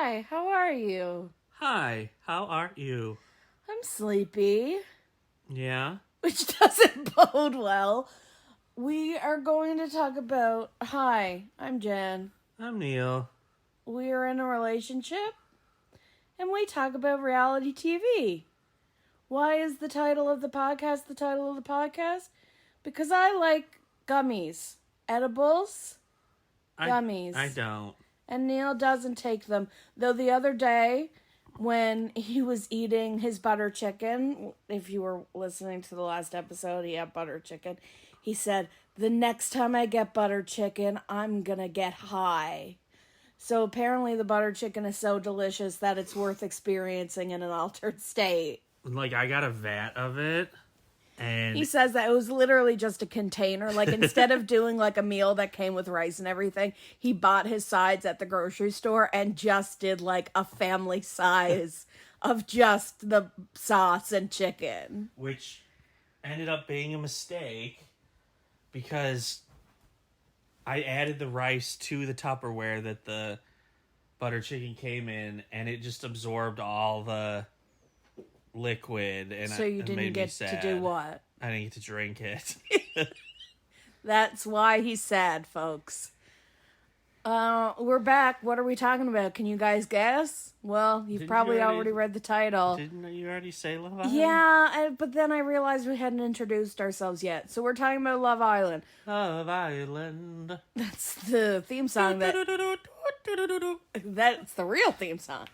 Hi, how are you? Hi, how are you? I'm sleepy, Yeah? which doesn't bode well. We are going to talk about. Hi, I'm Jen. I'm Neal. We are in a relationship, and we talk about reality TV. Why is the title of the podcast the title of the podcast? Because I like gummies, edibles, gummies. I don't. And Neal doesn't take them. Though the other day, when he was eating his butter chicken, if you were listening to the last episode, he had butter chicken. He said, the next time I get butter chicken, I'm going to get high. So apparently the butter chicken is so delicious that it's worth experiencing in an altered state. Like, I got a vat of it, and... He says that it was literally just a container. Like, instead of doing, like, a meal that came with rice and everything, he bought his sides at the grocery store and just did, like, a family size of just the sauce and chicken. Which ended up being a mistake, because I added the rice to the Tupperware that the butter chicken came in, and it just absorbed all the liquid, and so you didn't get to do what? I didn't get to drink it. That's why he's sad, folks. We're back. What are we talking about? Can you guys guess? Well, you've probably already read the title. Didn't you already say Love Island? Yeah, but then I realized we hadn't introduced ourselves yet. So we're talking about Love Island. Love Island. That's the theme song that's the real theme song.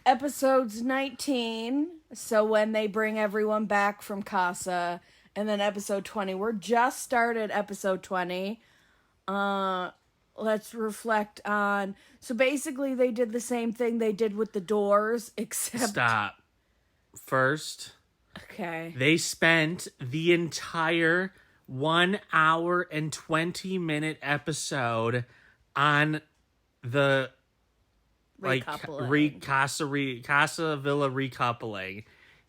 Episodes 19, so when they bring everyone back from Casa, and then episode 20. We're just started episode 20. Let's reflect on... So basically they did the same thing they did with the Doors, except... Stop. First, okay. they spent the entire 1 hour and 20-minute episode on the... Casa Villa recoupling.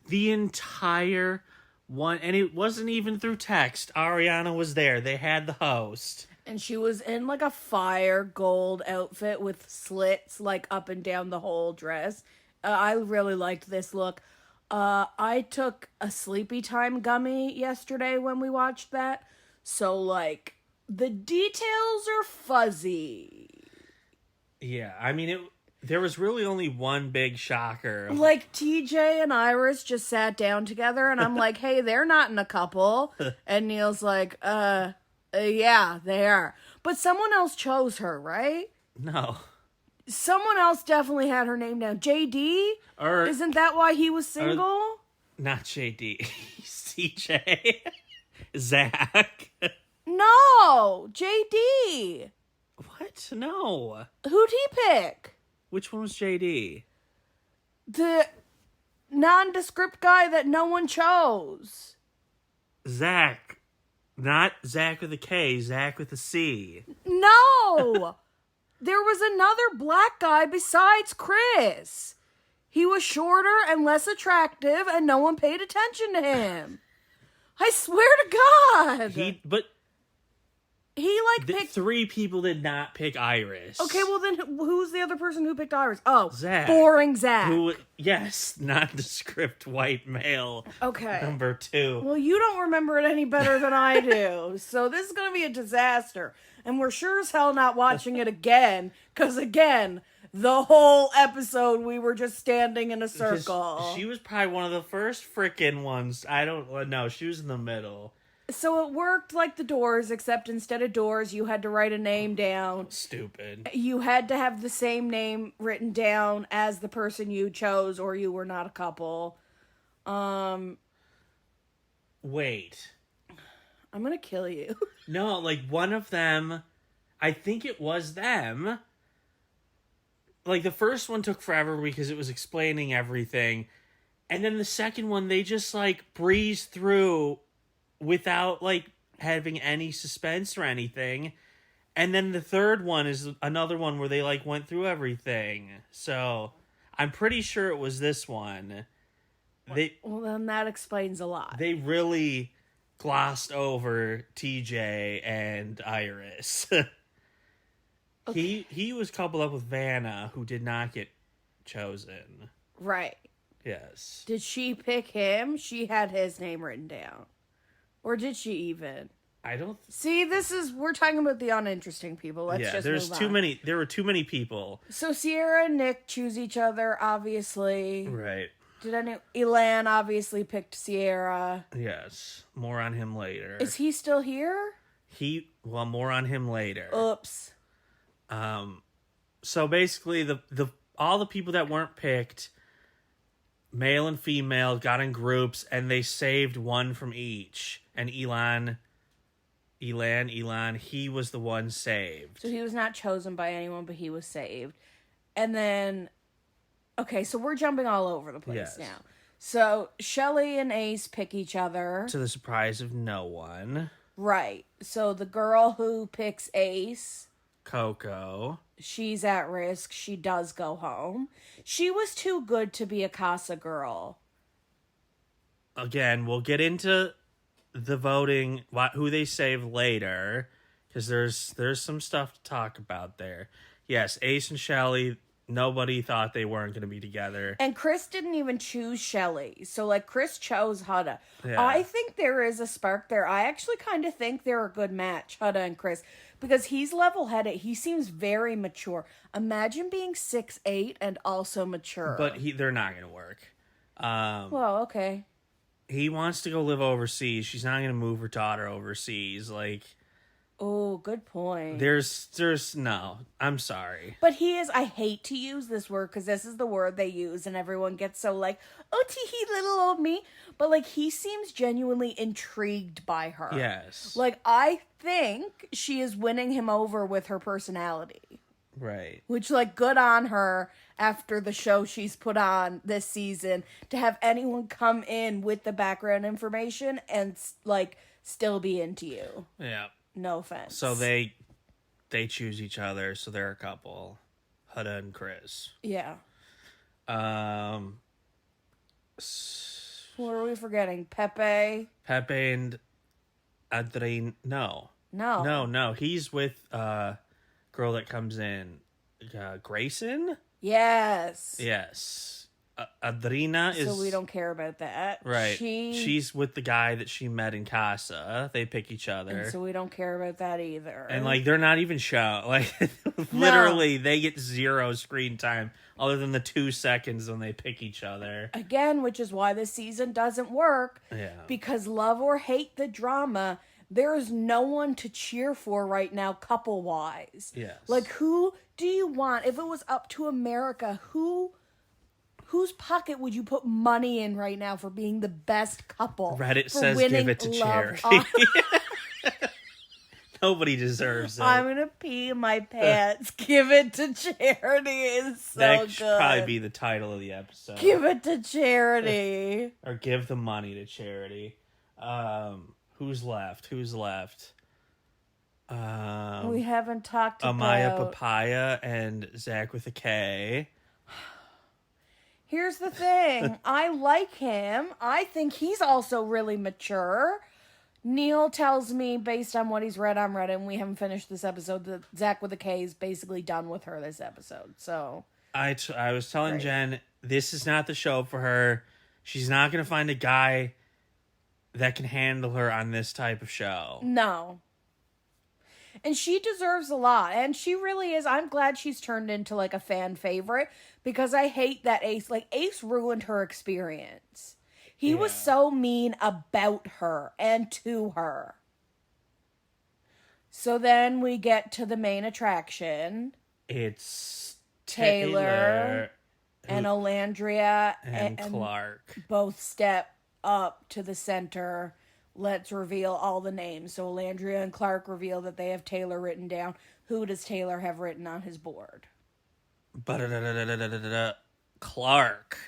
The entire one, and it wasn't even through text. Ariana was there. They had the host. And she was in like a fire gold outfit with slits like up and down the whole dress. I really liked this look. I took a sleepy time gummy yesterday when we watched that. So like the details are fuzzy. Yeah, I mean there was really only one big shocker. Like, TJ and Iris just sat down together, and I'm like, hey, they're not in a couple. And Neal's like, yeah, they are. But someone else chose her, right? No. Someone else definitely had her name down. JD? Isn't that why he was single? Not JD. CJ. Zach. No, JD. What? No. Who'd he pick? Which one was JD? The nondescript guy that no one chose. Zach. Not Zach with a K, Zach with a C. No! There was another black guy besides Chris. He was shorter and less attractive, and no one paid attention to him. I swear to God. He picked... 3 people did not pick Iris. Okay, well then who's the other person who picked Iris? Oh, Zach. Boring Zach. Yes, nondescript white male. Okay. Number 2. Well, you don't remember it any better than I do. So this is going to be a disaster. And we're sure as hell not watching it again. Because again, the whole episode we were just standing in a circle. She was probably one of the first frickin' ones. I don't know. She was in the middle. So it worked like the Doors, except instead of Doors, you had to write a name down. Stupid. You had to have the same name written down as the person you chose, or you were not a couple. Wait. I'm gonna kill you. No, like one of them, I think it was them. Like the first one took forever because it was explaining everything. And then the second one, they just like breezed through without like having any suspense or anything. And then the third one is another one where they like went through everything. So I'm pretty sure it was this one. Well, then that explains a lot. They really glossed over TJ and Iris. He was coupled up with Vanna, who did not get chosen. Right. Yes. Did she pick him? She had his name written down. Or did she even? I don't... See, we're talking about the uninteresting people. Let's just there's move too on. many. There were too many people. So Sierra and Nick choose each other, obviously. Right. Elan obviously picked Sierra. Yes. More on him later. Is he still here? More on him later. Oops. So basically all the people that weren't picked, male and female, got in groups and they saved one from each. And Elan, he was the one saved. So he was not chosen by anyone, but he was saved. And then, okay, so we're jumping all over the place now. So Shelley and Ace pick each other. To the surprise of no one. Right. So the girl who picks Ace, Coco, she's at risk. She does go home. She was too good to be a Casa girl. Again, we'll get into the voting, who they save later, because there's some stuff to talk about there. Yes, Ace and Shelley, nobody thought they weren't going to be together. And Chris didn't even choose Shelley. So, like, Chris chose Hudda. Yeah. I think there is a spark there. I actually kind of think they're a good match, Hudda and Chris. Because he's level-headed. He seems very mature. Imagine being 6'8" and also mature. But they're not going to work. Well, okay. He wants to go live overseas. She's not going to move her daughter overseas. Like... Oh, good point. There's no, I'm sorry. But I hate to use this word because this is the word they use and everyone gets so like, oh, tee-hee, little old me. But like, he seems genuinely intrigued by her. Yes. Like, I think she is winning him over with her personality. Right. Which, like, good on her after the show she's put on this season to have anyone come in with the background information and, like, still be into you. Yeah. No offense. So they choose each other, so they're a couple. Hudda and Chris. Yeah. What are we forgetting? Pepe and Adrien. No. He's with girl that comes in. Grayson? Yes. Yes. Adrina is... So we don't care about that. Right. She's with the guy that she met in Casa. They pick each other. And so we don't care about that either. And, like, they're not even shown. Like, literally, they get 0 screen time other than the 2 seconds when they pick each other. Again, which is why this season doesn't work. Yeah. Because love or hate the drama, there is no one to cheer for right now, couple-wise. Yes. Like, who do you want? If it was up to America, whose pocket would you put money in right now for being the best couple? Reddit says give it to charity. Nobody deserves it. I'm gonna pee in my pants. Give it to charity is so that good. should probably be the title of the episode. Give it to charity. Or give the money to charity. Who's left? We haven't talked about Amaya Papaya and Zach with a K. Here's the thing. I like him. I think he's also really mature. Neal tells me, based on what he's read on Reddit, and we haven't finished this episode, that Zach with a K is basically done with her this episode. So I was telling Jen, this is not the show for her. She's not going to find a guy that can handle her on this type of show. No. And she deserves a lot. And she really is. I'm glad she's turned into, like, a fan favorite. Because I hate that Ace ruined her experience. He was so mean about her and to her. So then we get to the main attraction. It's Taylor and Olandria and Clark. Both step up to the center. Let's reveal all the names. So Olandria and Clark reveal that they have Taylor written down. Who does Taylor have written on his board? Clark.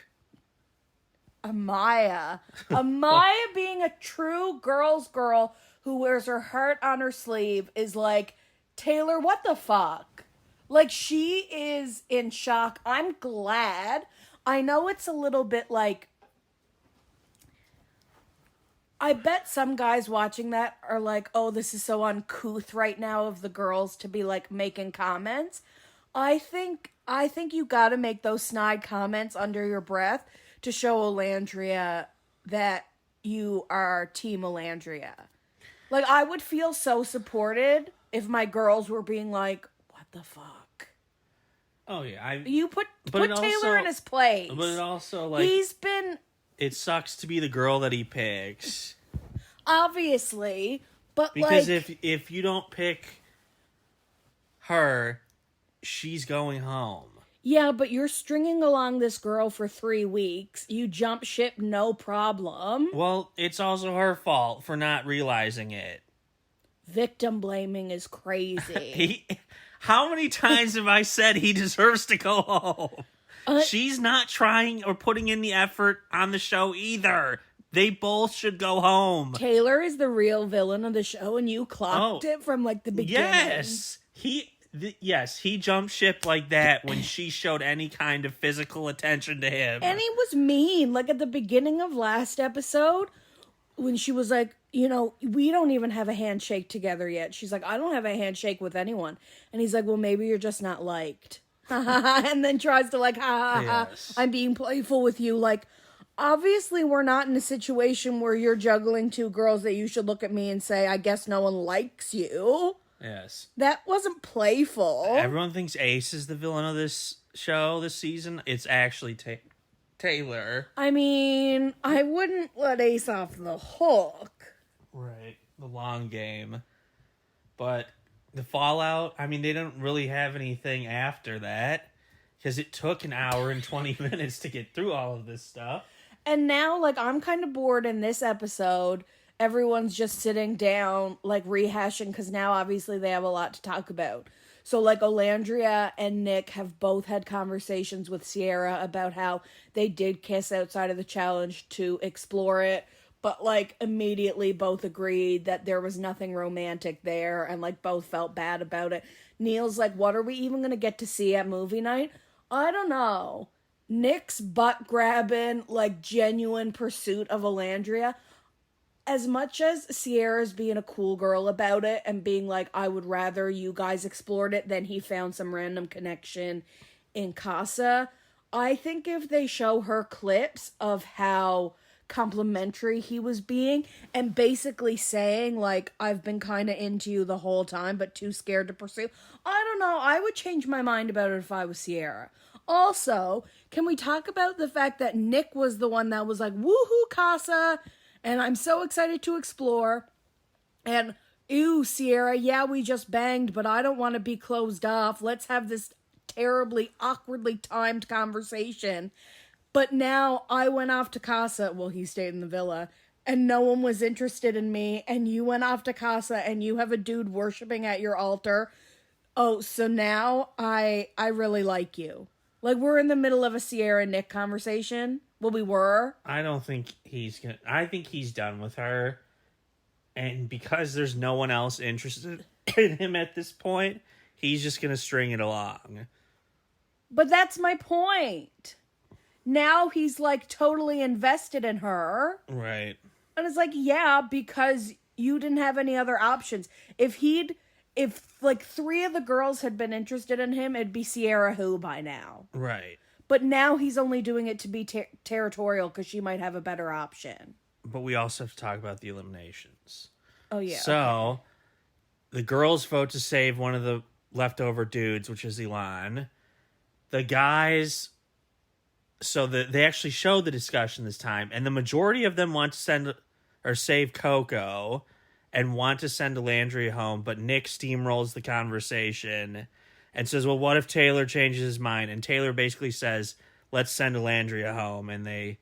Amaya being a true girl's girl who wears her heart on her sleeve is like, Taylor, what the fuck? Like, she is in shock. I'm glad. I know it's a little bit like, I bet some guys watching that are like, oh, this is so uncouth right now of the girls to be like making comments. I think you gotta make those snide comments under your breath to show Elandria that you are Team Elandria. Like, I would feel so supported if my girls were being like, what the fuck? Oh yeah, You put But Taylor it also- in his place. but it also like He's been it sucks to be the girl that he picks obviously, but because like if you don't pick her, she's going home. yeah, but you're stringing along this girl for 3 weeks. You jump ship, no problem. Well, it's also her fault for not realizing it. Victim blaming is crazy. How many times have I said he deserves to go home? She's not trying or putting in the effort on the show either. They both should go home. Taylor is the real villain of the show, and you clocked it from like the beginning. Yes, he jumped ship like that when she showed any kind of physical attention to him. And he was mean. Like at the beginning of last episode, when she was like, you know, we don't even have a handshake together yet. She's like, I don't have a handshake with anyone. And he's like, well, maybe you're just not liked. And then tries to like, Yes. I'm being playful with you. Like, obviously we're not in a situation where you're juggling two girls that you should look at me and say, I guess no one likes you. Yes. That wasn't playful. Everyone thinks Ace is the villain of this show this season. It's actually Taylor. I mean, I wouldn't let Ace off the hook. Right. The long game. But the fallout, I mean, they don't really have anything after that. Because it took an hour and 20 minutes to get through all of this stuff. And now, like, I'm kind of bored in this episode. Everyone's just sitting down, like, rehashing, because now, obviously, they have a lot to talk about. So, like, Olandria and Nick have both had conversations with Sierra about how they did kiss outside of the challenge to explore it, but, like, immediately both agreed that there was nothing romantic there, and, like, both felt bad about it. Neal's like, what are we even going to get to see at movie night? I don't know. Nick's butt-grabbing, like, genuine pursuit of Olandria, as much as Sierra's being a cool girl about it and being like, I would rather you guys explored it than he found some random connection in Casa, I think if they show her clips of how complimentary he was being and basically saying, like, I've been kind of into you the whole time but too scared to pursue, I don't know, I would change my mind about it if I was Sierra. Also, can we talk about the fact that Nick was the one that was like, woohoo, Casa, and I'm so excited to explore. And, ew, Sierra, yeah, we just banged, but I don't want to be closed off. Let's have this terribly, awkwardly timed conversation. But now I went off to Casa. Well, he stayed in the villa. And no one was interested in me. And you went off to Casa and you have a dude worshiping at your altar. Oh, so now I really like you. Like, we're in the middle of a Sierra Nick conversation. Well, we were. I don't think I think he's done with her. And because there's no one else interested in him at this point, he's just gonna string it along. But that's my point. Now he's, like, totally invested in her. Right. And it's like, yeah, because you didn't have any other options. If like 3 of the girls had been interested in him, it'd be Sierra who by now. Right. But now he's only doing it to be territorial because she might have a better option. But we also have to talk about the eliminations. Oh, yeah. So, the girls vote to save one of the leftover dudes, which is Elon. The guys... So, they actually showed the discussion this time, and the majority of them want to send or save Coco and want to send Elandria home, but Nick steamrolls the conversation and says, well, what if Taylor changes his mind? And Taylor basically says, let's send Elandria home, and they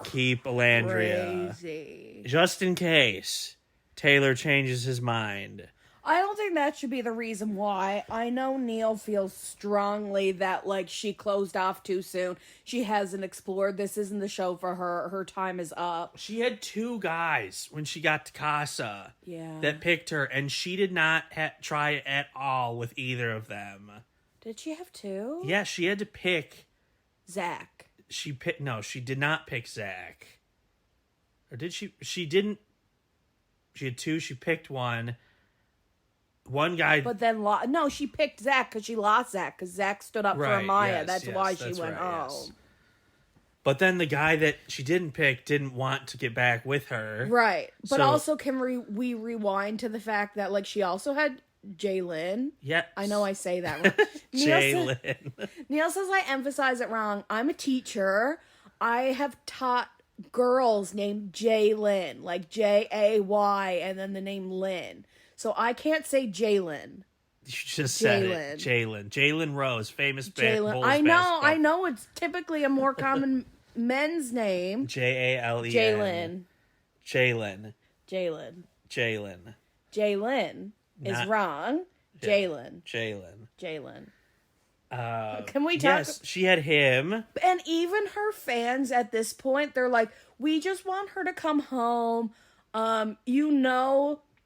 keep Elandria. Crazy. Just in case Taylor changes his mind. I don't think that should be the reason why. I know Neal feels strongly that, like, she closed off too soon. She hasn't explored. This isn't the show for her. Her time is up. She had 2 guys when she got to Casa that picked her, and she did not try at all with either of them. Did she have 2? Yeah, she had to pick... Zach. No, she did not pick Zach. Or did she? She didn't She had two. She picked one. One guy... But then, no, she picked Zach because she lost Zach because Zach stood up for Amaya. That's why she went home. Yes. But then the guy that she didn't pick didn't want to get back with her. Right. But also, can we rewind to the fact that, like, she also had Jalen? Yes. I know I say that wrong. Jalen. Neal says I emphasize it wrong. I'm a teacher. I have taught girls named Jalen, like Jay, and then the name Lynn. So I can't say Jalen. You just said it. Jalen Rose, famous Bulls I basketball. know. It's typically a more common men's name. Jalen. Jalen. Jalen is wrong. Jalen. Can we talk? Yes, she had him. And even her fans at this point, they're like, we just want her to come home.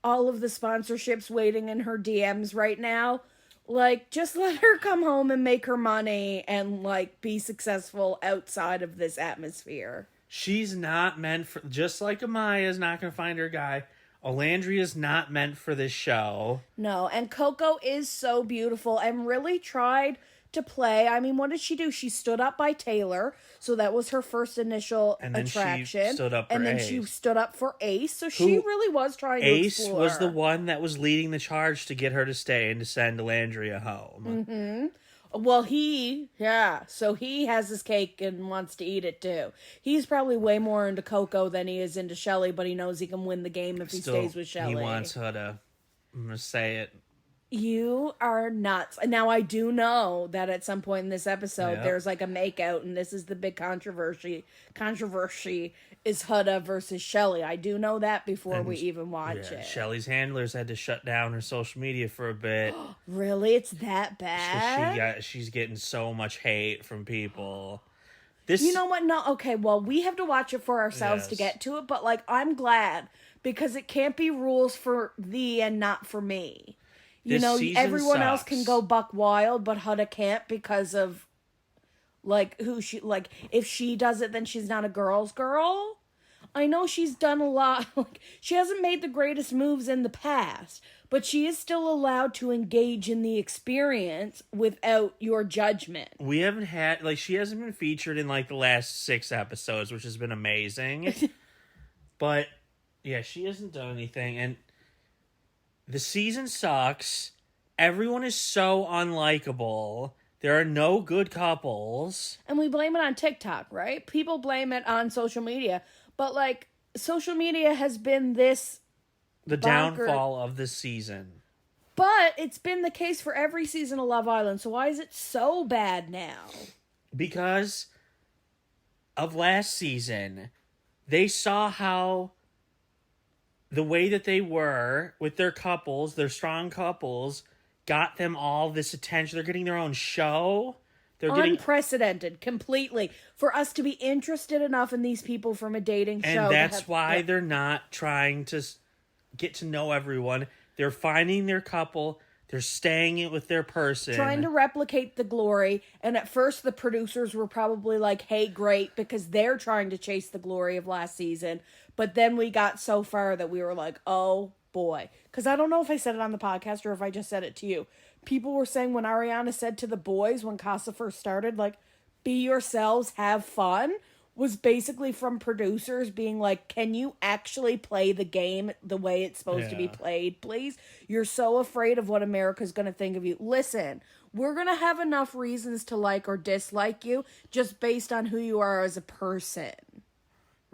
All of the sponsorships waiting in her DMs right now. Like, just let her come home and make her money and, like, be successful outside of this atmosphere. She's not meant for... Just like Amaya's not going to find her guy, Olandria's not meant for this show. No, and Coco is so beautiful and really tried to play. I mean, what did she do? She stood up by Taylor, so that was her first initial attraction. She stood up for and then Ace. She stood up for Ace, so she really was trying to explore. Ace was the one that was leading the charge to get her to stay and to send Olandria home. Mm-hmm. Well, so he has his cake and wants to eat it too. He's probably way more into Coco than he is into Shelly, but he knows he can win the game if he stays with Shelly. He wants her to, I'm going to say it. You are nuts. Now, I do know that at some point in this episode, there's like a makeout, and this is the big controversy. Controversy is Huda versus Shelly. I do know that before we even watch it. Shelly's handlers had to shut down her social media for a bit. Really? It's that bad? She's getting so much hate from people. You know what? No, okay, well, we have to watch it for ourselves to get to it, but, like, I'm glad, because it can't be rules for thee and not for me. Everyone else can go buck wild, but Huda can't because of, like, if she does it, then she's not a girl's girl. I know she's done a lot. Like, she hasn't made the greatest moves in the past, but she is still allowed to engage in the experience without your judgment. We haven't had, like, she hasn't been featured in, like, the last 6 episodes, which has been amazing. But, yeah, she hasn't done anything, and the season sucks. Everyone is so unlikable. There are no good couples. And we blame it on TikTok, right? People blame it on social media. But, like, social media has been the downfall of this season. But it's been the case for every season of Love Island. So why is it so bad now? Because of last season, they saw how the way that they were with their couples, their strong couples, got them all this attention. They're getting their own show. They're unprecedented, completely. For us to be interested enough in these people from a dating show. And that's why they're not trying to get to know everyone. They're finding their couple. They're staying with their person. Trying to replicate the glory. And at first the producers were probably like, hey, great, because they're trying to chase the glory of last season. But then we got so far that we were like, oh, boy. Because I don't know if I said it on the podcast or if I just said it to you. People were saying when Ariana said to the boys when Casa first started, like, be yourselves, have fun, was basically from producers being like, can you actually play the game the way it's supposed to be played, please? You're so afraid of what America's going to think of you. Listen, we're going to have enough reasons to like or dislike you just based on who you are as a person.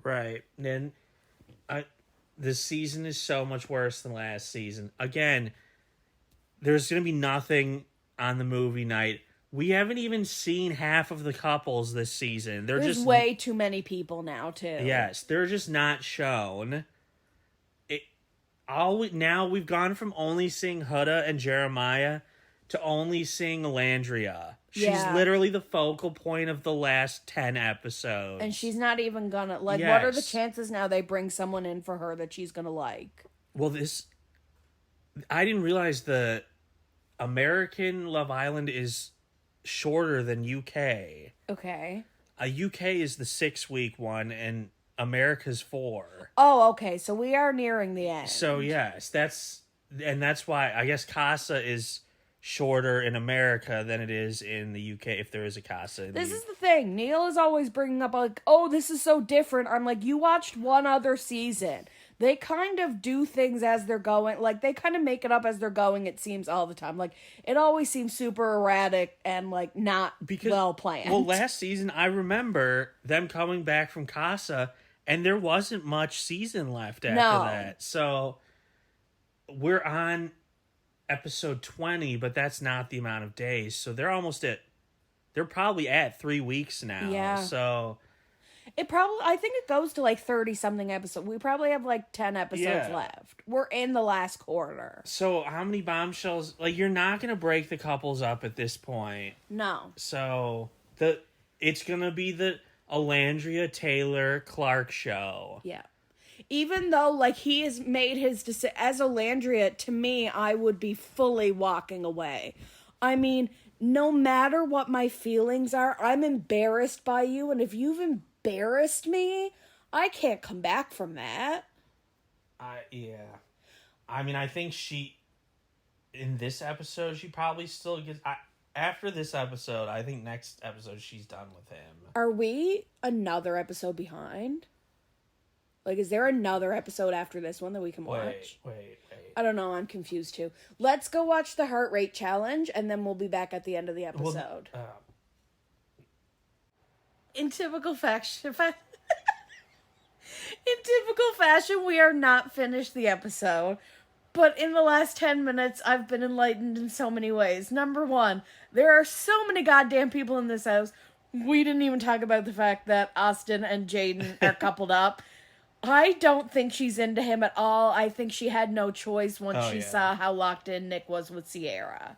Right. And this season is so much worse than last season. Again, there's going to be nothing on the movie night. We haven't even seen half of the couples this season. There's just way too many people now, too. Yes, they're just not shown. Now we've gone from only seeing Huda and Jeremiah to only seeing Alandria. She's literally the focal point of the last 10 episodes. And she's not even gonna, like, what are the chances now they bring someone in for her that she's gonna like? Well, I didn't realize the American Love Island is shorter than UK. Okay. UK is the 6-week one, and America's 4. Oh, okay. So we are nearing the end. So yes, that's why I guess Casa is shorter in America than it is in the UK, if there is a Casa. This is the thing. Neal is always bringing up, like, oh, this is so different. I'm like, you watched one other season. They kind of do things as they're going. Like, they kind of make it up as they're going, it seems, all the time. Like, it always seems super erratic and, like, not well planned. Well, last season, I remember them coming back from Casa, and there wasn't much season left after that. So, we're on episode 20, but that's not the amount of days. So, they're probably at 3 weeks now. Yeah. So... I think it goes to like 30 something episodes. We probably have like 10 episodes left. We're in the last quarter. So how many bombshells? Like, you're not going to break the couples up at this point. No. So it's going to be the Alandria Taylor Clark show. Yeah. Even though, like, he has made his decision as Alandria, to me, I would be fully walking away. I mean, no matter what my feelings are, I'm embarrassed by you, and if you've embarrassed me, I can't come back from that. Yeah. I mean, I think in this episode, she probably still gets... after this episode, I think next episode, she's done with him. Are we another episode behind? Like, is there another episode after this one that we can watch? Wait. I don't know. I'm confused, too. Let's go watch the heart rate challenge, and then we'll be back at the end of the episode. In typical fashion... In typical fashion, we are not finished the episode. But in the last 10 minutes, I've been enlightened in so many ways. Number one, there are so many goddamn people in this house. We didn't even talk about the fact that Austin and Jaden are coupled up. I don't think she's into him at all. I think she had no choice once she saw how locked in Nick was with Sierra.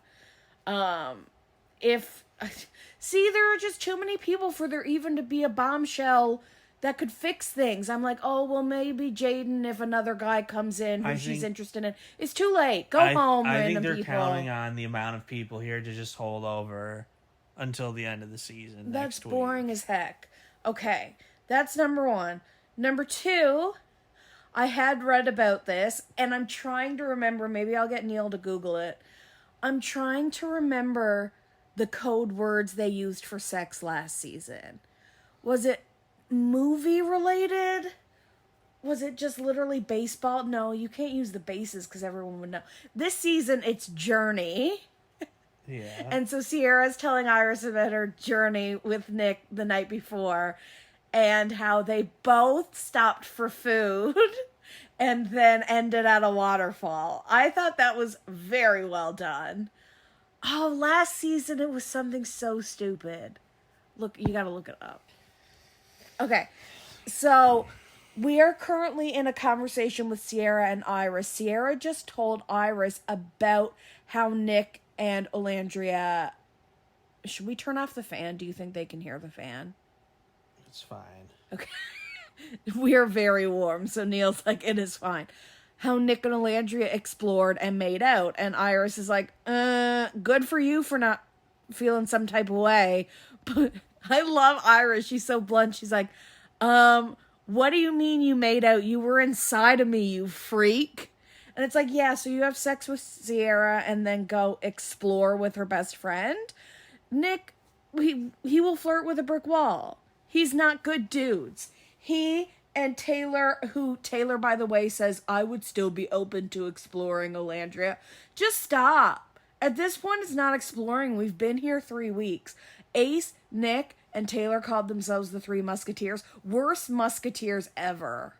See, there are just too many people for there even to be a bombshell that could fix things. I'm like, oh, well, maybe Jaden, if another guy comes in who she's interested in. It's too late. Go home, I random think they're people. counting on the amount of people here to just hold over until the end of the season. That's boring as heck. Okay, that's number one. Number two, I had read about this, and I'm trying to remember. Maybe I'll get Neal to Google it. I'm trying to remember the code words they used for sex last season. Was it movie related? Was it just literally baseball? No, you can't use the bases because everyone would know. This season, it's journey. Yeah. And so Sierra's telling Iris about her journey with Nick the night before and how they both stopped for food and then ended at a waterfall. I thought that was very well done. Oh, last season it was something so stupid. Look, you gotta look it up. Okay, so we are currently in a conversation with Sierra and Iris. Sierra just told Iris about how Nick and Alandria... Should we turn off the fan? Do you think they can hear the fan? It's fine. Okay. We are very warm, so Neal's like, it is fine. How Nick and Alandria explored and made out. And Iris is like, good for you for not feeling some type of way. But I love Iris. She's so blunt. She's like, what do you mean you made out? You were inside of me, you freak. And it's like, yeah, so you have sex with Sierra and then go explore with her best friend? Nick, he will flirt with a brick wall. He's not good dudes. He and Taylor, who Taylor, by the way, says, I would still be open to exploring Alandria. Just stop. At this point, it's not exploring. We've been here 3 weeks. Ace, Nick, and Taylor called themselves the Three Musketeers. Worst musketeers ever.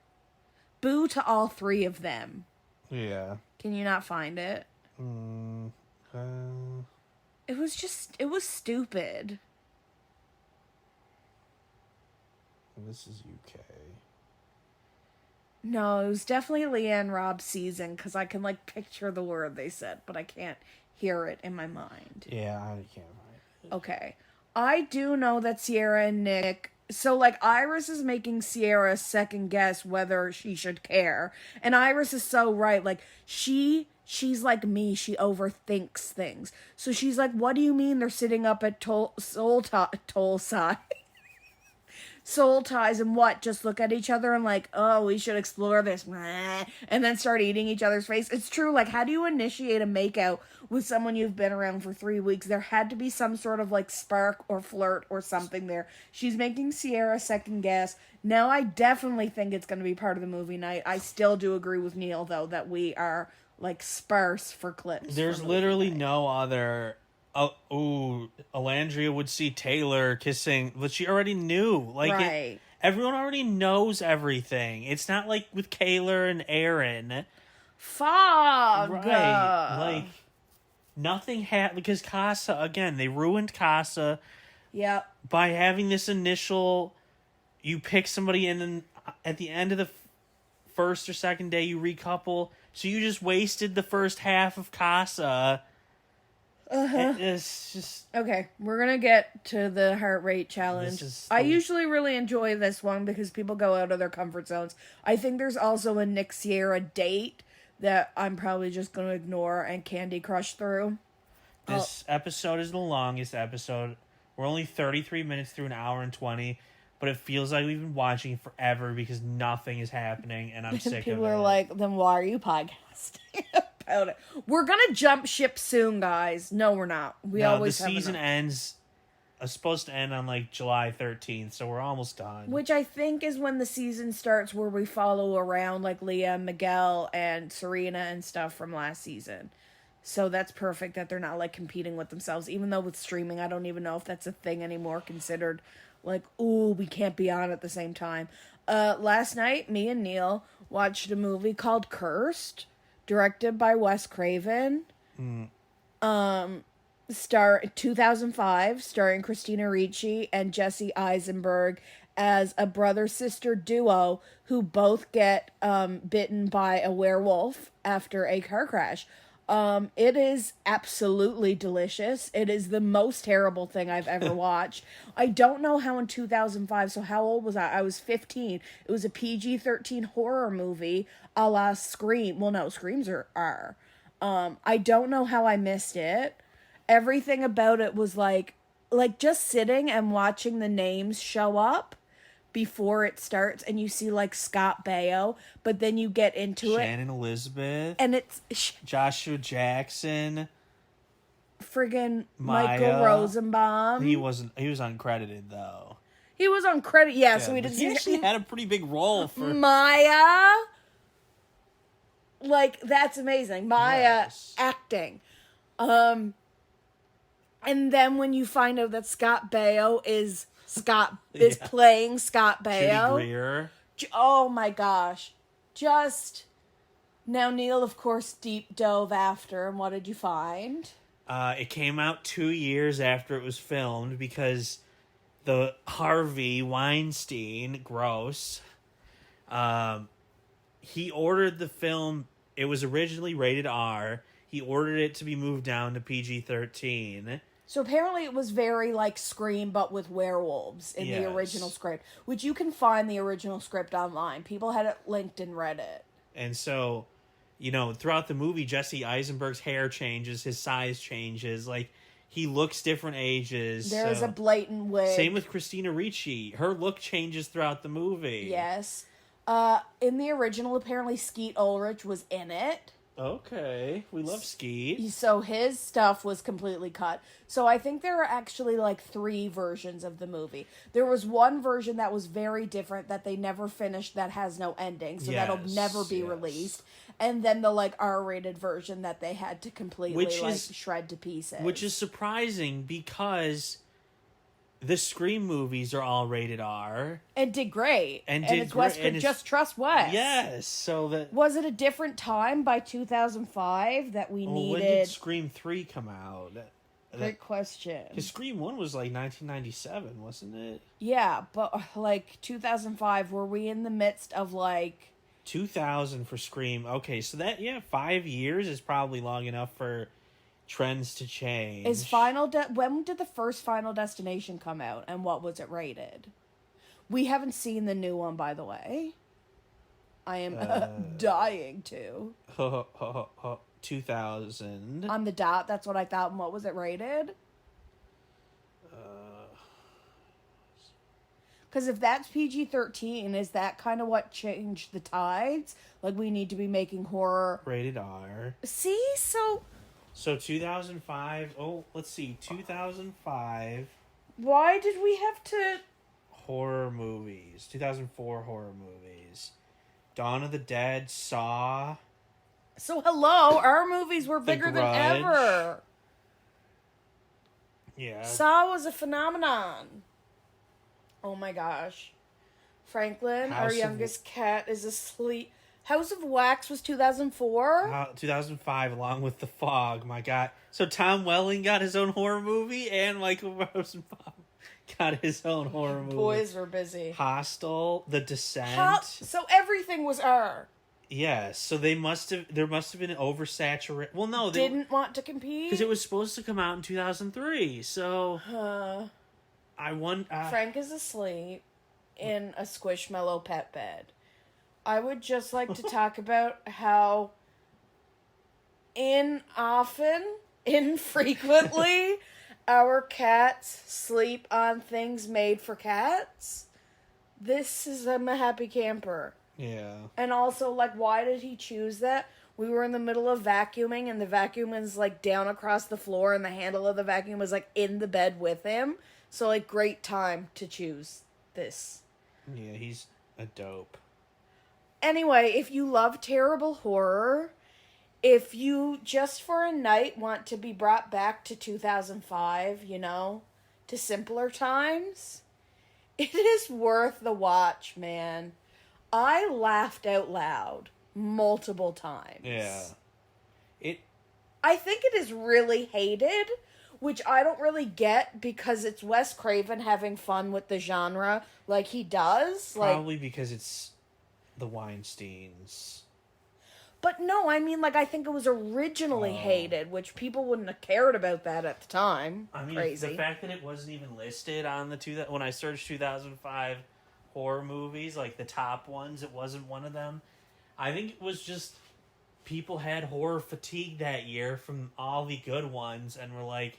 Boo to all three of them. Yeah. Can you not find it? It was stupid. This is UK. No, it was definitely Leanne Robb's season, because I can, like, picture the word they said, but I can't hear it in my mind. Yeah, I can't find it. Okay. I do know that Sierra and Nick... So, like, Iris is making Sierra second guess whether she should care. And Iris is so right. Like, she's like me. She overthinks things. So she's like, what do you mean they're sitting up at Toll side? soul ties and what? Just look at each other and like, oh, we should explore this, and then start eating each other's face. It's true. Like, how do you initiate a makeout with someone you've been around for 3 weeks? There had to be some sort of like spark or flirt or something there. She's making Sierra second guess. Now I definitely think it's going to be part of the movie night. I still do agree with Neal though that we are like sparse for clips. There's literally no other. Alandria would see Taylor kissing, but she already knew. Like, right. Everyone already knows everything. It's not like with Kayla and Aaron. Fog. Right. Like, nothing happened because Casa, again, they ruined Casa. Yep. By having this initial, you pick somebody and then at the end of the first or second day you recouple. So you just wasted the first half of Casa. It's just... Okay, we're gonna get to the heart rate challenge. I usually really enjoy this one because people go out of their comfort zones. I think there's also a Nick Sierra date that I'm probably just gonna ignore and Candy Crush through. This episode is the longest episode. We're only 33 minutes through an hour and 20, but it feels like we've been watching forever because nothing is happening and I'm sick of it. People are like, then why are you podcasting about it? We're gonna jump ship soon, guys. No, we're not. The season ends. It's supposed to end on like July 13th, so we're almost done. Which I think is when the season starts, where we follow around like Leah, Miguel, and Serena and stuff from last season. So that's perfect that they're not like competing with themselves. Even though with streaming, I don't even know if that's a thing anymore. Considered like, ooh, we can't be on at the same time. Last night, me and Neal watched a movie called Cursed, directed by Wes Craven. 2005, starring Christina Ricci and Jesse Eisenberg as a brother-sister duo who both get bitten by a werewolf after a car crash. It is absolutely delicious. It is the most terrible thing I've ever watched. I don't know how in 2005, so how old was I? I was 15. It was a PG-13 horror movie a la Scream. Well, no, Screams are R. I don't know how I missed it. Everything about it was like just sitting and watching the names show up before it starts, and you see like Scott Baio, but then you get into Shannon Elizabeth, and it's Joshua Jackson, friggin' Maya. Michael Rosenbaum. He was uncredited though. He was on credit, yeah, so we didn't see. He actually had a pretty big role for Maya. Like, that's amazing. Maya acting. And then when you find out that Scott Baio is playing Scott Baio. Greer. Oh my gosh. Just now, Neal, of course, deep dove after, and what did you find? It came out 2 years after it was filmed because the Harvey Weinstein, gross, he ordered the film. It was originally rated R. He ordered it to be moved down to PG-13. So apparently it was very like Scream, but with werewolves in the original script, which you can find the original script online. People had it linked in Reddit. And so, throughout the movie, Jesse Eisenberg's hair changes, his size changes, like he looks different ages. There's a blatant wig. Same with Christina Ricci. Her look changes throughout the movie. Yes. In the original, apparently Skeet Ulrich was in it. Okay, we love Skeet. So his stuff was completely cut. So I think there are actually like 3 versions of the movie. There was one version that was very different that they never finished that has no ending. So that'll never be released. And then the like R-rated version that they had to completely shred to pieces. Which is surprising because the Scream movies are all rated R. And did great. And it's Wes, just trust Wes. Yes. So that... Was it a different time by 2005 that we needed... When did Scream 3 come out? Great question. Because Scream 1 was like 1997, wasn't it? Yeah, but like 2005, were we in the midst of like... 2000 for Scream. Okay, so that, 5 years is probably long enough for trends to change. When did the first Final Destination come out, and what was it rated? We haven't seen the new one, by the way. I am dying to. 2000. On the dot, that's what I thought. And what was it rated? Because if that's PG-13, is that kind of what changed the tides? Like, we need to be making horror Rated R. See, so 2005. Oh, let's see. 2005 why did we have to? horror movies. 2004 horror movies. Dawn of the Dead, Saw. So hello, our movies were bigger than Grudge. ever. Yeah. Saw was a phenomenon. Oh my gosh. Franklin, our House of- youngest cat, is asleep. House of Wax was 2004? 2005, along with The Fog. My God. So Tom Welling got his own horror movie, and Michael Rosenbaum got his own horror movie. Boys were busy. Hostel, The Descent. So everything was R. Yes. So there must have been an oversaturation. Well, no, they Didn't want to compete? because it was supposed to come out in 2003. So I won. Frank is asleep in a squishmallow pet bed. I would just like to talk about how infrequently, our cats sleep on things made for cats. I'm a happy camper. Yeah. And also, like, why did he choose that? We were in the middle of vacuuming, and the vacuum is, like, down across the floor, and the handle of the vacuum was, like, in the bed with him. So, like, great time to choose this. Yeah, he's a dope. Anyway, if you love terrible horror, if you just for a night want to be brought back to 2005, to simpler times, it is worth the watch, man. I laughed out loud multiple times. Yeah. I think it is really hated, which I don't really get because it's Wes Craven having fun with the genre like he does. Probably because it's the Weinsteins. But no, I mean, I think it was originally hated, which people wouldn't have cared about that at the time. I mean, Crazy. the fact that it wasn't even listed on when I searched 2005 horror movies, like the top ones, it wasn't one of them. I think it was just people had horror fatigue that year from all the good ones and were like,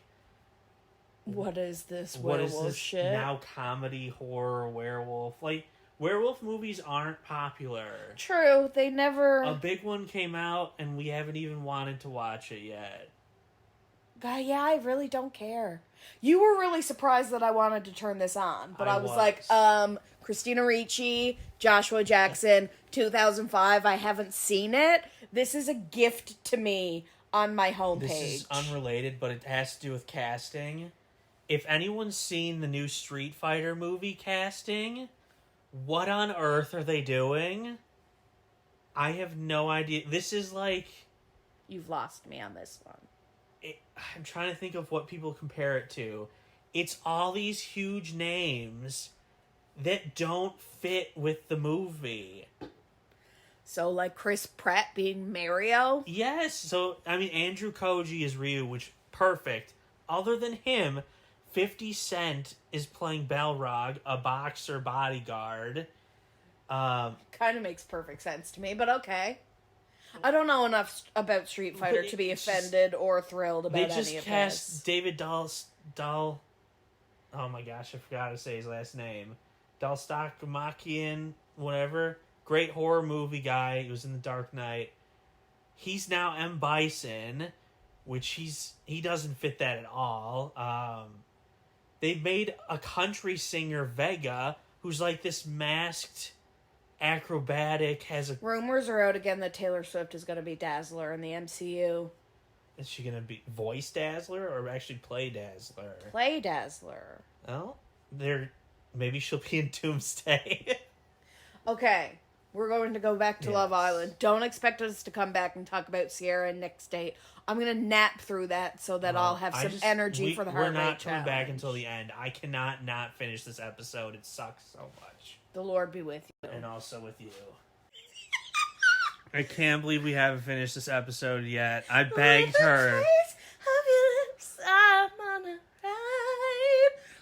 what is this what is werewolf this shit? now comedy horror werewolf? Like, werewolf movies aren't popular. True, they never... A big one came out and we haven't even wanted to watch it yet. Yeah, I really don't care. You were really surprised that I wanted to turn this on, but I was like, Christina Ricci, Joshua Jackson, 2005, I haven't seen it. This is a gift to me on my homepage. This is unrelated, but it has to do with casting. If anyone's seen the new Street Fighter movie casting, what on earth are they doing? I have no idea. This is like... You've lost me on this one. I'm trying to think of what people compare it to. It's all these huge names that don't fit with the movie. So, like Chris Pratt being Mario? Yes. So, I mean, Andrew Koji is Ryu, which, perfect. Other than him, 50 Cent is playing Balrog, a boxer bodyguard. Kind of makes perfect sense to me, but okay. I don't know enough about Street Fighter to be offended or thrilled about any of this. They just cast David Dahl. Oh my gosh, I forgot to say his last name. Dalstokmakian, whatever. Great horror movie guy. He was in The Dark Knight. He's now M. Bison, which he doesn't fit that at all. They made a country singer, Vega, who's like this masked acrobatic, Rumors are out again that Taylor Swift is going to be Dazzler in the MCU. Is she going to be voice Dazzler or actually play Dazzler? Play Dazzler. Well, maybe she'll be in Doomsday. Okay, we're going to go back to Love Island. Don't expect us to come back and talk about Sierra and Nick's date. I'm going to nap through that so that I'll have some energy for the heart rate challenge. We're not coming back until the end. I cannot not finish this episode. It sucks so much. The Lord be with you. And also with you. I can't believe we haven't finished this episode yet. I begged her.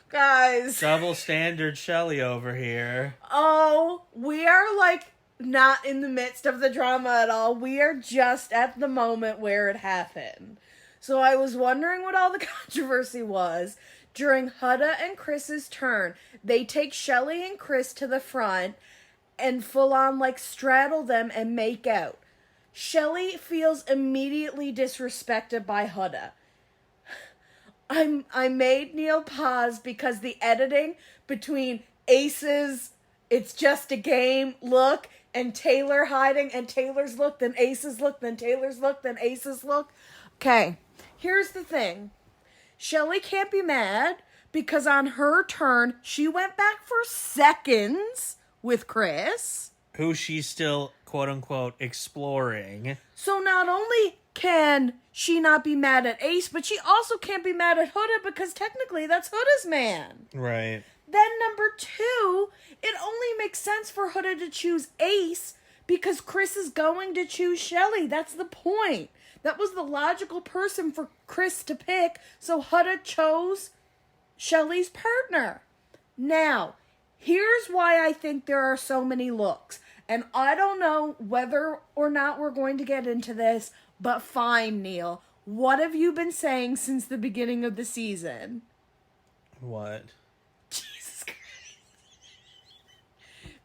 Guys. Double standard Shelly over here. Oh, we are like not in the midst of the drama at all. We are just at the moment where it happened. So I was wondering what all the controversy was. During Huda and Chris's turn, they take Shelly and Chris to the front and full on like straddle them and make out. Shelly feels immediately disrespected by Huda. I made Neal pause because the editing between Ace's "it's just a game" look and Taylor hiding and Taylor's look, then Ace's look, then Taylor's look, then Ace's look. Okay, here's the thing. Shelly can't be mad because on her turn, she went back for seconds with Chris, who she's still, quote-unquote, exploring. So not only can she not be mad at Ace, but she also can't be mad at Huda because technically that's Huda's man. Right. Then number 2, it only makes sense for Huda to choose Ace because Chris is going to choose Shelly. That's the point. That was the logical person for Chris to pick, so Huda chose Shelly's partner. Now, here's why I think there are so many looks. And I don't know whether or not we're going to get into this, but fine, Neal. What have you been saying since the beginning of the season? What? Jesus Christ.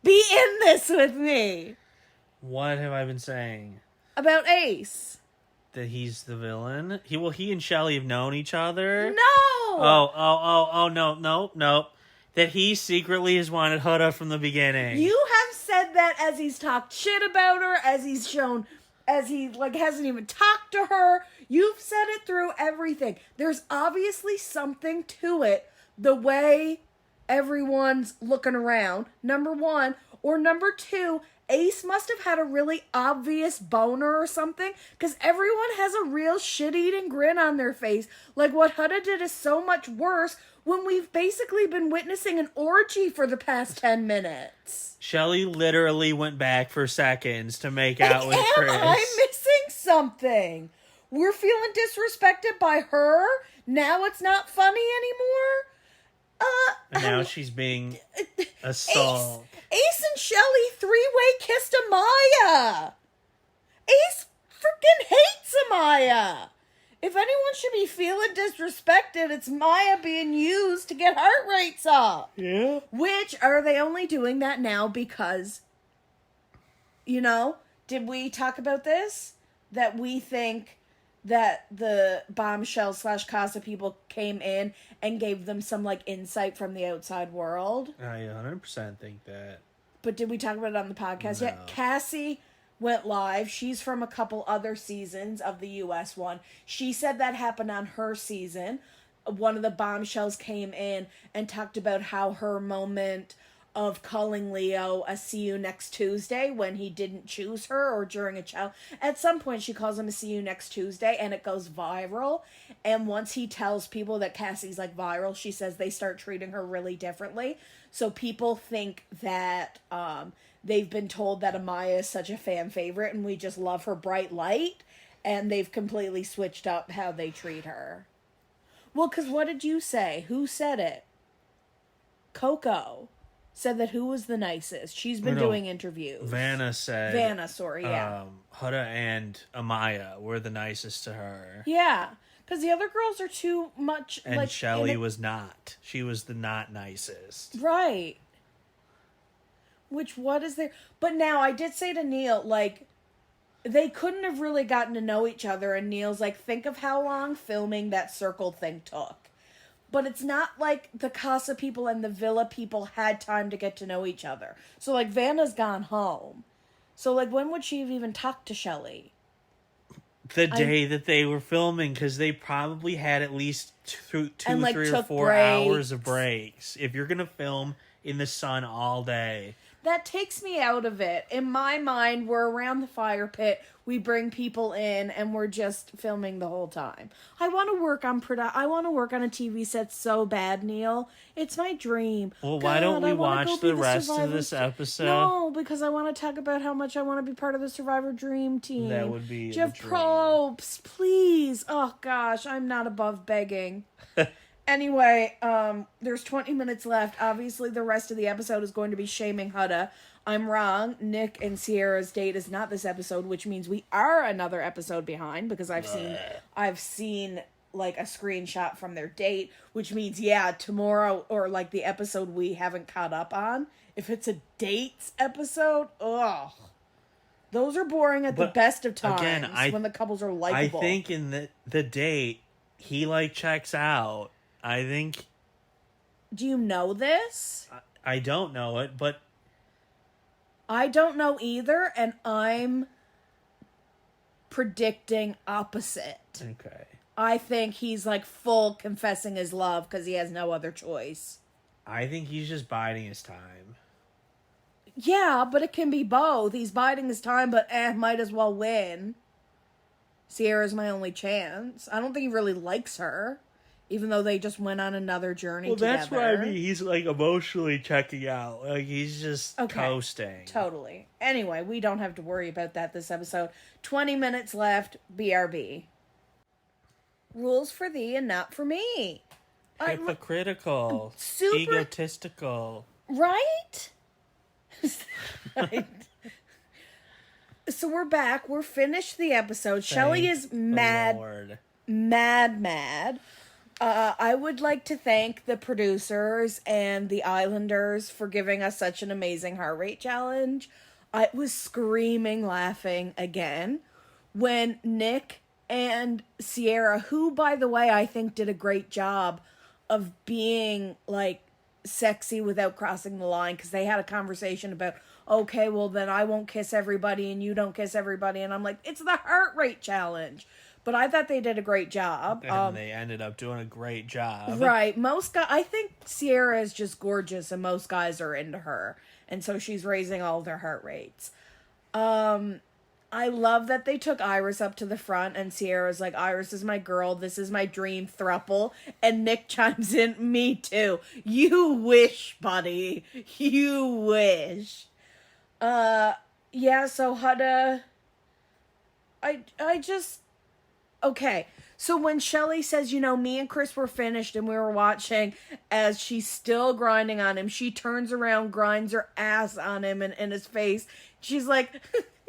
Be in this with me. What have I been saying? About Ace. That he's the villain? He and Shelly have known each other? No! No. That he secretly has wanted Huda from the beginning. You have said that as he's talked shit about her, as he's shown, as he hasn't even talked to her. You've said it through everything. There's obviously something to it, the way everyone's looking around, number 1. Or number 2, Ace must have had a really obvious boner or something, because everyone has a real shit-eating grin on their face. Like, what Huda did is so much worse when we've basically been witnessing an orgy for the past 10 minutes. Shelly literally went back for seconds to make out with Chris. Am I missing something? We're feeling disrespected by her? Now it's not funny anymore? And now she's being assaulted. Ace and Shelly 3-way kissed Amaya. Ace freaking hates Amaya. If anyone should be feeling disrespected, it's Maya being used to get heart rates up. Yeah. Which, are they only doing that now because, did we talk about this? That we think that the bombshell / Casa people came in and gave them some, insight from the outside world? I 100% think that. But did we talk about it on the podcast yet? No. Cassie went live. She's from a couple other seasons of the US one. She said that happened on her season. One of the bombshells came in and talked about how her moment of calling Leo a "see you next Tuesday" when he didn't choose her, or during a challenge. At some point she calls him a "see you next Tuesday" and it goes viral. And once he tells people that Cassie's viral, she says they start treating her really differently. So people think that they've been told that Amaya is such a fan favorite and we just love her bright light, and they've completely switched up how they treat her. Well, because what did you say? Who said it? Coco said that who was the nicest. She's been doing interviews. Vanna said. Yeah. Huda and Amaya were the nicest to her. Yeah. Because the other girls are too much and Shelly was not. She was the not nicest. Right. Which, what is there? But now, I did say to Neal, they couldn't have really gotten to know each other, and Neal's think of how long filming that circle thing took. But it's not like the Casa people and the Villa people had time to get to know each other. So, Vanna's gone home. So, when would she have even talked to Shelly? The day that they were filming, because they probably had at least two, 3 or 4 breaks. hours of breaks. If you're going to film in the sun all day. That takes me out of it. In my mind, we're around the fire pit. We bring people in, and we're just filming the whole time. I want to work on I want to work on a TV set so bad, Neal. It's my dream. Well, why don't we watch the rest of this episode? No, because I want to talk about how much I want to be part of the Survivor Dream Team. That would be Jeff Probst, please. Oh gosh, I'm not above begging. Anyway, there's 20 minutes left. Obviously, the rest of the episode is going to be shaming Huda. I'm wrong. Nick and Sierra's date is not this episode, which means we are another episode behind because I've seen like a screenshot from their date, which means, yeah, tomorrow or like the episode we haven't caught up on, if it's a dates episode, ugh. Those are boring at the best of times again, when the couples are likable. I think in the date, he like checks out. I think. Do you know this? I don't know it, but. I don't know either, and I'm predicting opposite. Okay. I think he's like full confessing his love because he has no other choice. I think he's just biding his time. Yeah, but it can be both. He's biding his time, but might as well win. Sierra's my only chance. I don't think he really likes her, even though they just went on another journey together. Well, that's what I mean. He's like emotionally checking out. Like he's just coasting. Totally. Anyway, we don't have to worry about that this episode. 20 minutes left. BRB. Rules for thee and not for me. Hypocritical. Super egotistical. Right? So we're back. We're finished the episode. Shelley is mad. I would like to thank the producers and the Islanders for giving us such an amazing heart rate challenge. I was screaming laughing again when Nick and Sierra, who, by the way, I think did a great job of being like sexy without crossing the line, because they had a conversation about, okay, well then I won't kiss everybody and you don't kiss everybody, and I'm like, it's the heart rate challenge. But I thought they did a great job. And they ended up doing a great job. Right. Most guys, I think Sierra is just gorgeous and most guys are into her, and so she's raising all their heart rates. I love that they took Iris up to the front, and Sierra's like, Iris is my girl, this is my dream throuple, and Nick chimes in, me too. You wish, buddy. You wish. Yeah, so Huda, I just, okay. So when Shelley says, you know, me and Chris were finished and we were watching as she's still grinding on him, she turns around, grinds her ass on him and in his face. She's like,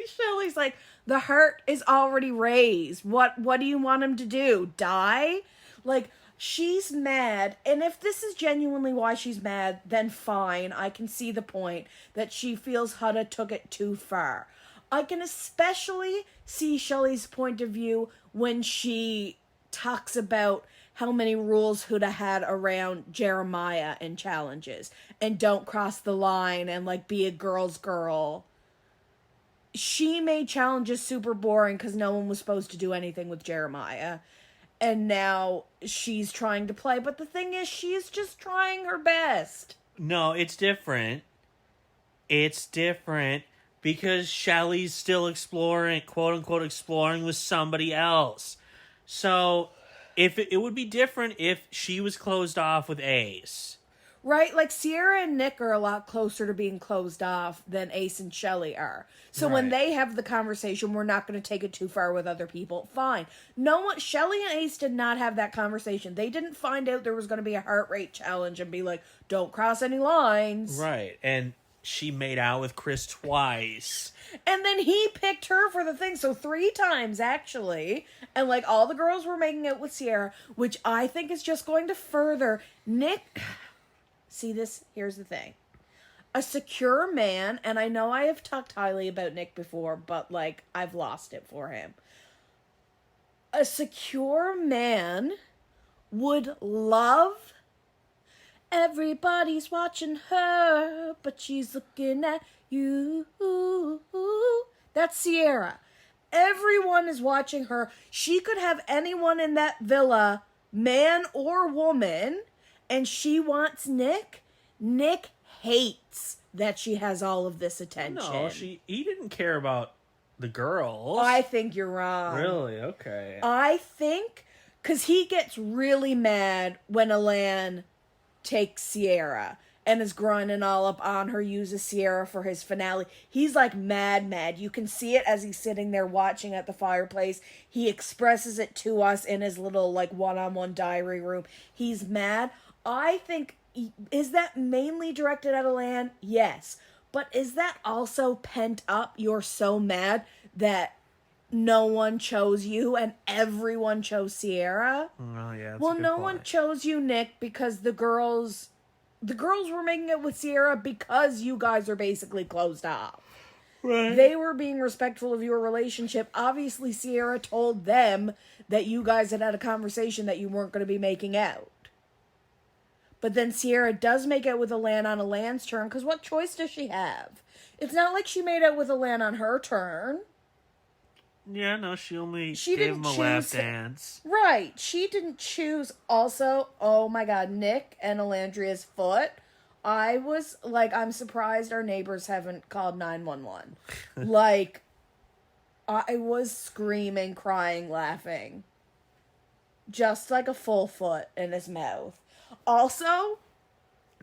Shelley's like, the heart is already raised. What do you want him to do? Die? Like, she's mad. And if this is genuinely why she's mad, then fine. I can see the point that she feels Huda took it too far. I can especially see Shelley's point of view when she talks about how many rules Huda had around Jeremiah and challenges. And don't cross the line and, like, be a girl's girl. She made challenges super boring because no one was supposed to do anything with Jeremiah. And now she's trying to play. But the thing is, she's just trying her best. No, it's different. It's different because Shelley's still exploring, quote unquote, exploring with somebody else. So if it would be different if she was closed off with Ace. Right? Like, Sierra and Nick are a lot closer to being closed off than Ace and Shelley are. So when they have the conversation, we're not going to take it too far with other people. Fine. No one, Shelley and Ace did not have that conversation. They didn't find out there was going to be a heart rate challenge and be like, don't cross any lines. Right. And she made out with Chris twice. And then he picked her for the thing. So 3 times, actually. And, like, all the girls were making out with Sierra, which I think is just going to further Nick. See this? Here's the thing. A secure man, and I know I have talked highly about Nick before, but, like, I've lost it for him. A secure man would love everybody's watching her, but she's looking at you. That's Sierra. Everyone is watching her. She could have anyone in that villa, man or woman, and she wants Nick. Nick hates that she has all of this attention. No, he didn't care about the girls. I think you're wrong. Really? Okay. I think, because he gets really mad when Alan takes Sierra and is grinding all up on her, uses Sierra for his finale. He's like mad. You can see it as he's sitting there watching at the fireplace. He expresses it to us in his little, like, one-on-one diary room. He's mad. I think, is that mainly directed at Alan? Yes. But is that also pent up? You're so mad that no one chose you and everyone chose Sierra. Oh yeah. Well, no one chose you, Nick, because the girls were making it with Sierra because you guys are basically closed off. Right. They were being respectful of your relationship. Obviously, Sierra told them that you guys had a conversation that you weren't going to be making out. But then Sierra does make out with Alan on Alan's turn, because what choice does she have? It's not like she made out with Alan on her turn. Yeah, no, she gave didn't him a lap choose dance. Right. She didn't choose. Also, oh my god, Nick and Alandria's foot. I was like, I'm surprised our neighbors haven't called 911. Like, I was screaming, crying, laughing. Just like a full foot in his mouth. Also,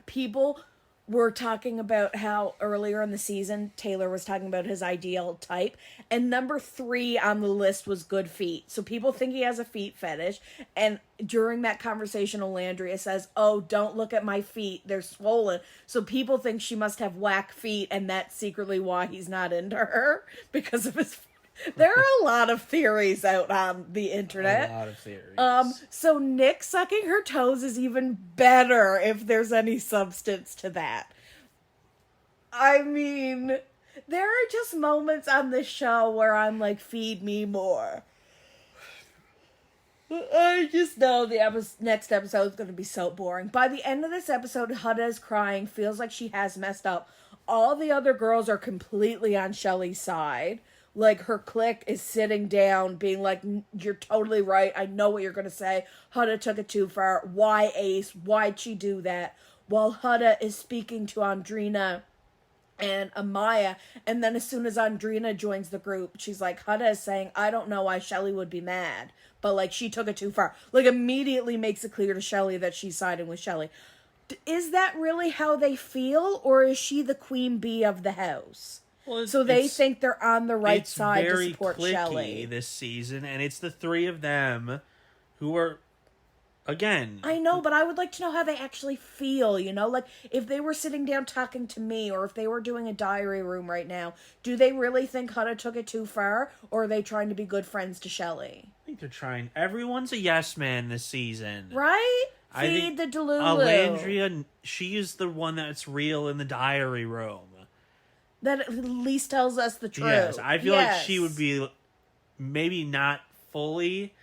people were talking about how earlier in the season, Taylor was talking about his ideal type. And number 3 on the list was good feet. So people think he has a feet fetish. And during that conversation, Olandria says, oh, don't look at my feet. They're swollen. So people think she must have whack feet. And that's secretly why he's not into her. Because of his feet. There are a lot of theories out on the internet. A lot of theories. So Nick sucking her toes is even better if there's any substance to that. I mean, there are just moments on this show where I'm like, feed me more. I just know the next episode is going to be so boring. By the end of this episode, Huda is crying, feels like she has messed up. All the other girls are completely on Shelley's side. Like, her clique is sitting down, being like, you're totally right. I know what you're going to say. Huda took it too far. Why Ace? Why'd she do that? While Huda is speaking to Andrina and Amaya. And then as soon as Andrina joins the group, she's like, Huda is saying, I don't know why Shelley would be mad. But, like, she took it too far. Like, immediately makes it clear to Shelley that she's siding with Shelley. Is that really how they feel? Or is she the queen bee of the house? Well, so they think they're on the right side to support Shelley. It's very cliquey this season, and it's the 3 of them who are, again... I know, but I would like to know how they actually feel, you know? Like, if they were sitting down talking to me, or if they were doing a diary room right now, do they really think Huda took it too far, or are they trying to be good friends to Shelley? I think they're trying... Everyone's a yes man this season. Right? Feed the Delulu. Alandria, she is the one that's real in the diary room. That at least tells us the truth. Yes, I feel like she would be maybe not fully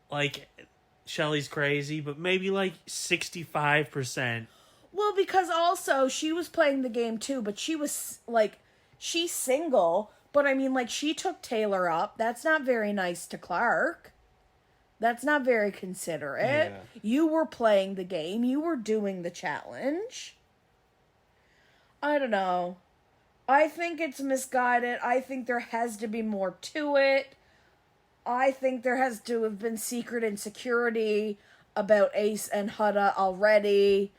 like Shelley's crazy, but maybe like 65%. Well, because also she was playing the game too, but she was like, she's single, but I mean, like, she took Taylor up. That's not very nice to Clark. That's not very considerate. Yeah. You were playing the game. You were doing the challenge. I don't know. I think it's misguided. I think there has to be more to it. I think there has to have been secret insecurity about Ace and Huda already.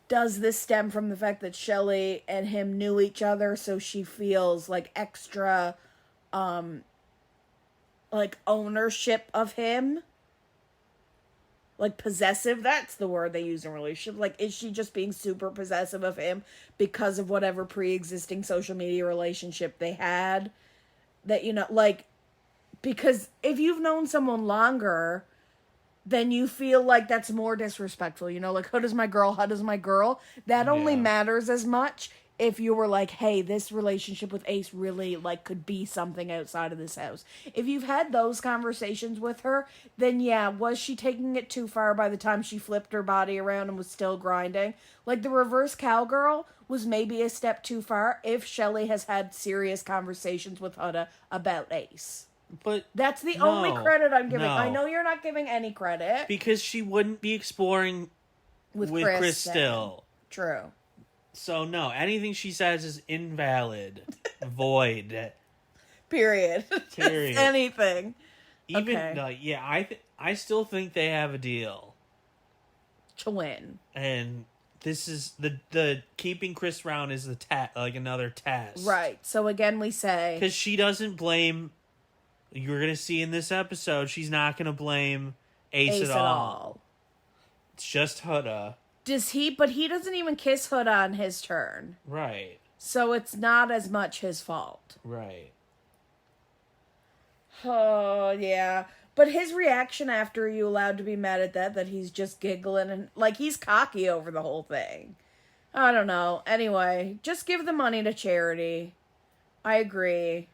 Does this stem from the fact that Shelley and him knew each other, so she feels like extra, like ownership of him? Like, possessive, that's the word they use in a relationship. Like, is she just being super possessive of him because of whatever pre-existing social media relationship they had? That, you know, like, because if you've known someone longer, then you feel like that's more disrespectful, you know? Like, Huda's my girl, Huda's my girl. That only matters as much if you were like, hey, this relationship with Ace really, like, could be something outside of this house. If you've had those conversations with her, then yeah, was she taking it too far by the time she flipped her body around and was still grinding? Like, the reverse cowgirl was maybe a step too far if Shelley has had serious conversations with Huda about Ace. But that's the only credit I'm giving. No. I know you're not giving any credit. Because she wouldn't be exploring with Chris still. True. So, no, anything she says is invalid. Void. Period. Just anything. Even, I still think they have a deal. To win. And this is, the keeping Chris around is like another test. Right. So, again, we say. Because she doesn't blame, you're going to see in this episode, she's not going to blame Ace at all. It's just Huda. But he doesn't even kiss Huda on his turn. Right. So it's not as much his fault. Right. Oh, yeah. But his reaction after, are you allowed to be mad at that he's just giggling and, like, he's cocky over the whole thing. I don't know. Anyway, just give the money to charity. I agree.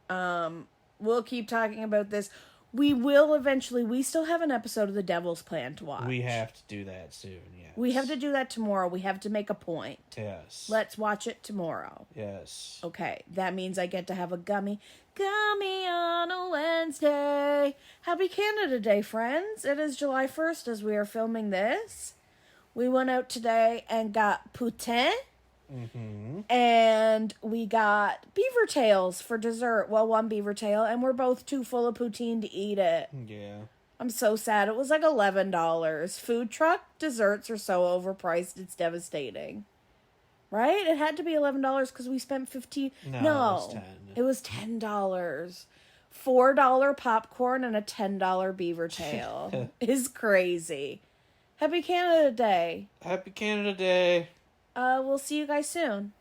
We'll keep talking about this. We will eventually. We still have an episode of The Devil's Plan to watch. We have to do that soon, yes. We have to do that tomorrow. We have to make a point. Yes. Let's watch it tomorrow. Yes. Okay, that means I get to have a gummy on a Wednesday. Happy Canada Day, friends. It is July 1st as we are filming this. We went out today and got poutine. Mm-hmm. And we got beaver tails for dessert. Well, one beaver tail, and we're both too full of poutine to eat it. Yeah. I'm so sad. It was like $11. Food truck desserts are so overpriced, it's devastating. Right? It had to be $11 because we spent $15. No, it was $10. $4 popcorn and a $10 beaver tail is crazy. Happy Canada Day. Happy Canada Day. We'll see you guys soon.